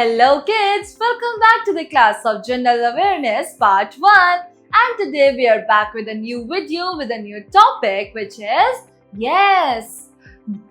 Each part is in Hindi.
Hello kids, welcome back to the class of General Awareness Part 1 and today we are back with a new video with a new topic which is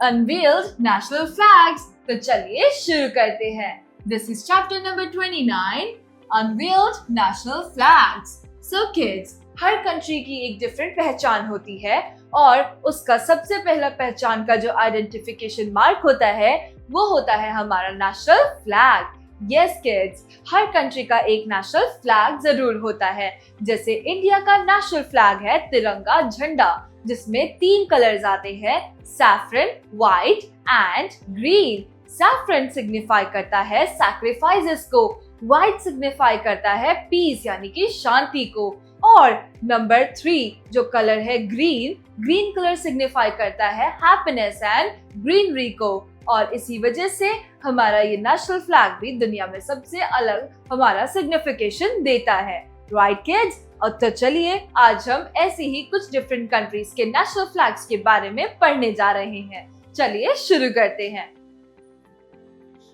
Unveiled National Flags. तो चलिए शुरू करते हैं. This is chapter number 29, Unveiled National Flags. So kids, her country की एक डिफरेंट पहचान होती है और उसका सबसे पहला पहचान का जो आइडेंटिफिकेशन मार्क होता है वो होता है हमारा नेशनल फ्लैग. यस किड्स, हर कंट्री का एक नेशनल फ्लैग जरूर होता है. जैसे इंडिया का नेशनल फ्लैग है तिरंगा झंडा जिसमें 3 कलर्स आते हैं, saffron, white and green. Saffron signify करता है सैक्रिफाइसेस को, व्हाइट सिग्निफाई करता है पीस यानी कि शांति को, और नंबर 3 जो कलर है ग्रीन, ग्रीन कलर सिग्निफाई करता है हैप्पीनेस एंड ग्रीनरी को. और इसी वजह से हमारा ये नेशनल फ्लैग भी दुनिया में सबसे अलग हमारा सिग्निफिकेशन देता है. राइट किड्स, और तो चलिए आज हम ऐसी ही कुछ डिफरेंट कंट्रीज के नेशनल फ्लैग्स के बारे में पढ़ने जा रहे हैं. चलिए शुरू करते हैं.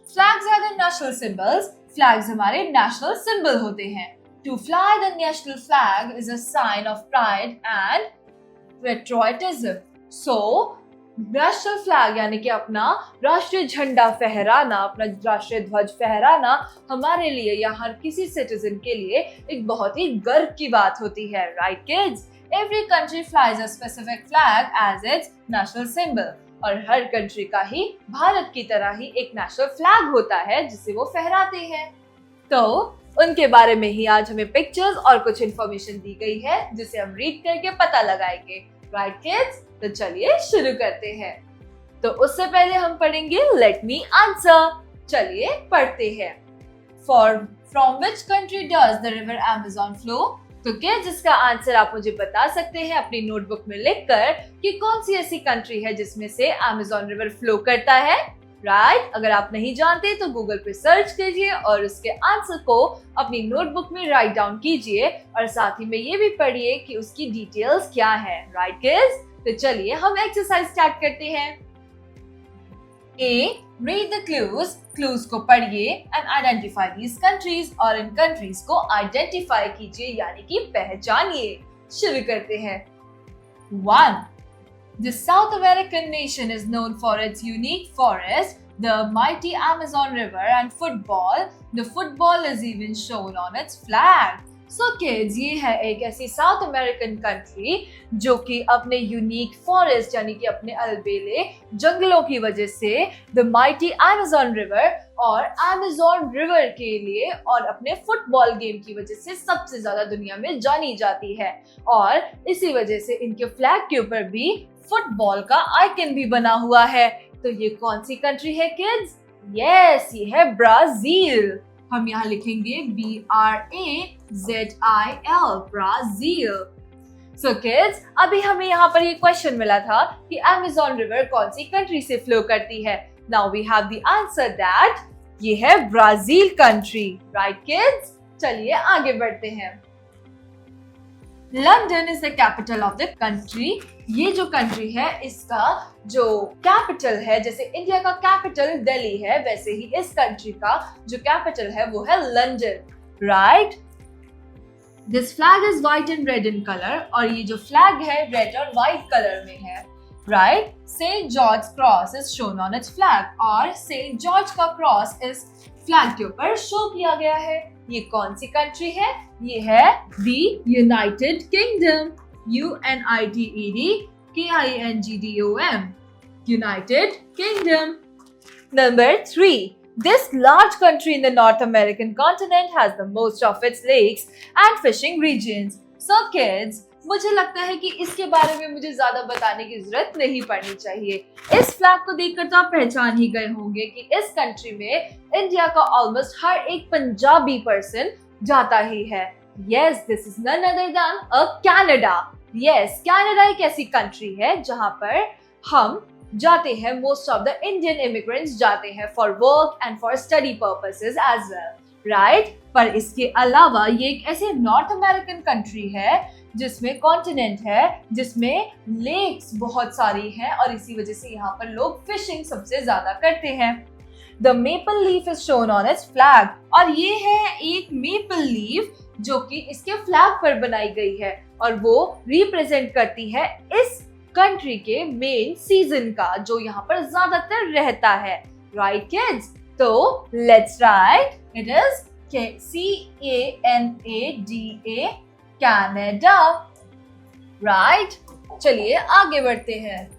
Flags are the national symbols. Flags हमारे नेशनल सिंबल होते हैं. To fly the national flag is a sign of pride and patriotism. So, national flag यानी कि अपना राष्ट्रीय झंडा फहराना, अपना राष्ट्रीय ध्वज फहराना हमारे लिए या हर किसी सिटीजन के लिए एक बहुत ही गर्व की बात होती है. Right kids, every country flies a specific flag as its national symbol. और हर कंट्री का ही भारत की तरह ही एक नेशनल फ्लैग होता है जिसे वो फहराते हैं. तो उनके बारे में ही आज हमें पिक्चर्स और कुछ इन्फॉर्मेशन दी गई है जिसे हम रीड करके पता लगाएंगे. राइट किड्स, तो चलिए शुरू करते हैं. तो उससे पहले हम पढ़ेंगे लेट मी आंसर. चलिए पढ़ते हैं. From which country does the river Amazon flow. तो क्या जिसका आंसर आप मुझे बता सकते हैं अपनी नोटबुक में लिखकर कि कौन सी ऐसी कंट्री है जिसमें से अमेज़न रिवर फ्लो करता है. राइट, अगर आप नहीं जानते तो गूगल पे सर्च कीजिए और उसके आंसर को अपनी नोटबुक में राइट डाउन कीजिए और साथ ही में ये भी पढ़िए कि उसकी डिटेल्स क्या है. राइट किड्स, तो चलिए हम एक्सरसाइज स्टार्ट करते हैं. ए, रीड द क्लूज. क्लूज को पढ़िए एंड आइडेंटिफाई दीज कंट्रीज. और इन कंट्रीज को आइडेंटिफाई कीजिए यानी कि पहचानिए. शुरू करते हैं. 1. The South American nation is known for its unique forest, the mighty Amazon River and football. The football is even shown on its flag. So kids, ये है एक ऐसी साउथ अमेरिकन कंट्री जो कि अपने यूनिक फॉरेस्ट यानी कि अपने अलबेले जंगलों की वजह से द माइटी अमेज़न रिवर और अमेज़न रिवर के लिए और अपने फुटबॉल गेम की वजह से सबसे ज्यादा दुनिया में जानी जाती है. और इसी वजह से इनके फ्लैग के ऊपर भी फुटबॉल का आइकन भी बना हुआ है. तो ये कौन सी कंट्री है किड्स? यस, ये है ब्राजील. हम यहाँ लिखेंगे BRAZIL, ब्राजील. सो किड्स, अभी हमें यहाँ पर ये क्वेश्चन मिला था कि अमेज़न रिवर कौन सी कंट्री से फ्लो करती है. Now we have the answer that ये है ब्राजील कंट्री. राइट किड्स, चलिए आगे बढ़ते हैं. London is the capital of the country. ये जो कंट्री है इसका जो कैपिटल है, जैसे इंडिया का कैपिटल दिल्ली है वैसे ही इस कंट्री का जो कैपिटल है वो है London. Right, this flag is white and red in colour. और ये जो फ्लैग है रेड और व्हाइट कलर में है. Right, Saint George cross is shown on its flag. और सेंट जॉर्ज का क्रॉस इस फ्लैग के ऊपर शो किया गया है. ये कौन सी कंट्री है? ये है the United kingdom. UNITED KINGDOM, United Kingdom. Number 3. This large country in the North American continent has the most of its lakes and fishing regions. So kids, मुझे लगता है कि इसके बारे में मुझे ज्यादा बताने की जरूरत नहीं पड़नी चाहिए. इस फ्लैग को देखकर तो आप पहचान ही गए होंगे कि इस कंट्री में इंडिया का ऑलमोस्ट हर एक पंजाबी पर्सन जाता ही है. Yes, this is none other than a Canada. Yes, Canada एक ऐसी कंट्री है जहां पर हम जाते हैं. Most of the Indian immigrants जाते हैं for work and for study purposes as well. Right, पर इसके अलावा ये एक ऐसे नॉर्थ अमेरिकन कंट्री है जिसमें कॉन्टिनेंट है, जिसमें लेक्स बहुत सारी हैं और इसी वजह से यहाँ पर लोग फिशिंग सबसे ज्यादा करते हैं. The maple leaf is shown on its flag. और ये है एक maple leaf जो कि इसके फ्लैग पर बनाई गई है और वो रिप्रेजेंट करती है इस कंट्री के मेन सीजन का जो यहाँ पर ज्यादातर रहता है. Right kids? तो let's write. It is CANADA, Canada. Right? चलिए आगे बढ़ते हैं.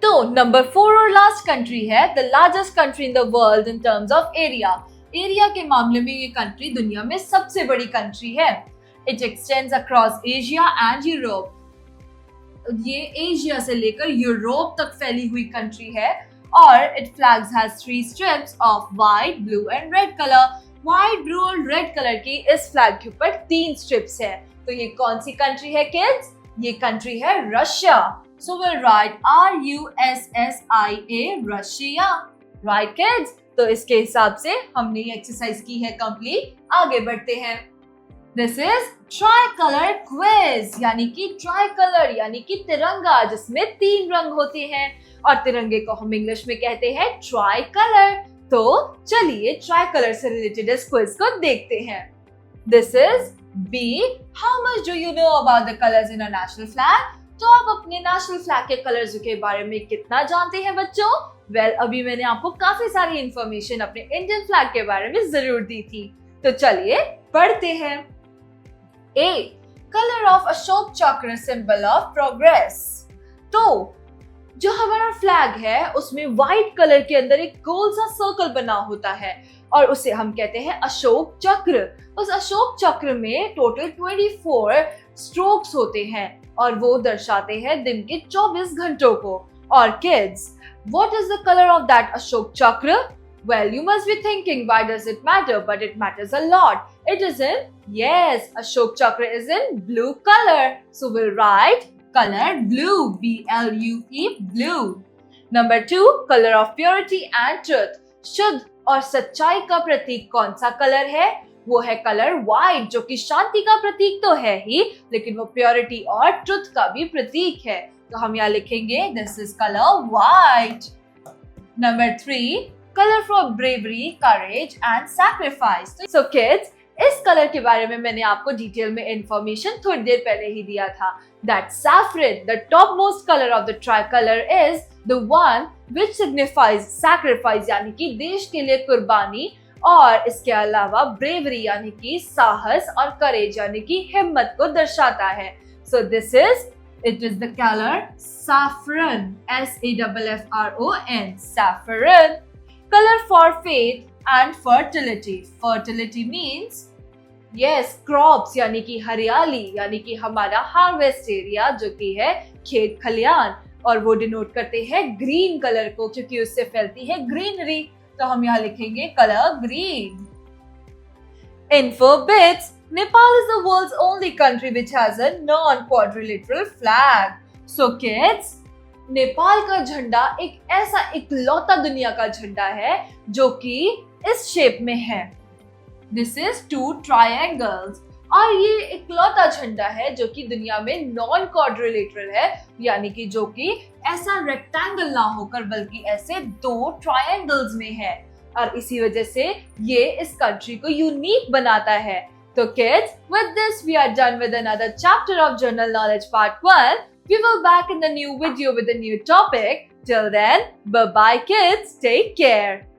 तो नंबर 4 और लास्ट कंट्री है the largest country in the world in terms of area. Area के मामले में ये कंट्री दुनिया में सबसे बड़ी कंट्री है. It extends across Asia and Europe. ये एशिया से लेकर यूरोप तक फैली हुई कंट्री है और it flags has 3 strips of white, blue and red colour. White, blue और रेड कलर की इस फ्लैग के ऊपर 3 स्ट्रिप्स है. तो ये कौन सी कंट्री है किड्स? ये कंट्री है Russia. So we'll write RUSSIA, Russia. Right kids? तो इसके हिसाब से हमने ये एक्सरसाइज की है कंप्लीट. आगे बढ़ते हैं. This is ट्राइकलर क्विज, यानी कि ट्राइकलर यानी कि तिरंगा जिसमें 3 रंग होते हैं और तिरंगे को हम इंग्लिश में कहते हैं ट्राइकलर. तो चलिए ट्राइकलर से रिलेटेड इस क्विज को देखते हैं. This is B. How much do you know about the colors in a national flag? तो आप अपने नेशनल फ्लैग के कलर्स के बारे में कितना जानते हैं बच्चों? अभी मैंने आपको काफी सारी इंफॉर्मेशन अपने इंडियन फ्लैग के बारे में जरूर दी थी. तो चलिए पढ़ते हैं. A. कलर ऑफ अशोक चक्र, सिंबल ऑफ प्रोग्रेस. तो जो हमारा फ्लैग है उसमें व्हाइट कलर के अंदर एक गोल सा सर्कल बना होता है और उसे हम कहते हैं अशोक चक्र. उस अशोक चक्र में टोटल 24 स्ट्रोक्स होते हैं और वो दर्शाते हैं दिन के 24 घंटों को. और kids, what is the colour of that Ashok चक्र? Well, you must be thinking, why does it matter? But it matters a lot. It is in, yes, Ashok Chakra is in blue color. So we'll write color blue, BLUE, blue. Number 2, color of purity and truth. शुद्ध और सच्चाई का प्रतीक कौन सा कलर है? वो है कलर व्हाइट जो कि शांति का प्रतीक तो है ही, लेकिन वो प्योरिटी और ट्रुथ का भी प्रतीक है. तो हम यहाँ लिखेंगे this is colour white. Number 3, colour for bravery, courage and sacrifice. So kids, इस कलर के बारे में मैंने आपको डिटेल में इंफॉर्मेशन थोड़ी देर पहले ही दिया था. That saffron, the top most colour of the tricolour, is the one which signifies sacrifice यानी कि देश के लिए कुर्बानी, और इसके अलावा ब्रेवरी यानी कि साहस और करेज यानी कि हिम्मत को दर्शाता है. So this is, it is the colour saffron, SAFFRON, saffron. Color for faith and fertility. Fertility means, yes, crops यानी कि हरियाली यानी कि हमारा हार्वेस्ट एरिया जो कि है खेत खलियान, और वो डिनोट करते हैं ग्रीन कलर को क्योंकि उससे फैलती है ग्रीनरी. तो हम यहाँ लिखेंगे colour green. Info bits. Nepal is the world's only country which has a non-quadrilateral flag. So kids, Nepal का झंडा एक ऐसा इकलौता दुनिया का झंडा है जो कि इस शेप में है. This is 2 triangles. और ये इकलौता झंडा है जो कि दुनिया में नॉन क्वाड्रिलेटरल है, यानी कि जो कि ऐसा रेक्टेंगल ना होकर बल्कि ऐसे 2 ट्रायंगल्स में है, और इसी वजह से ये इस कंट्री को यूनिक बनाता है. तो kids, with this we are done with another chapter of General Knowledge Part 1. We will back in the new video with a new topic. Till then, bye bye kids, take care.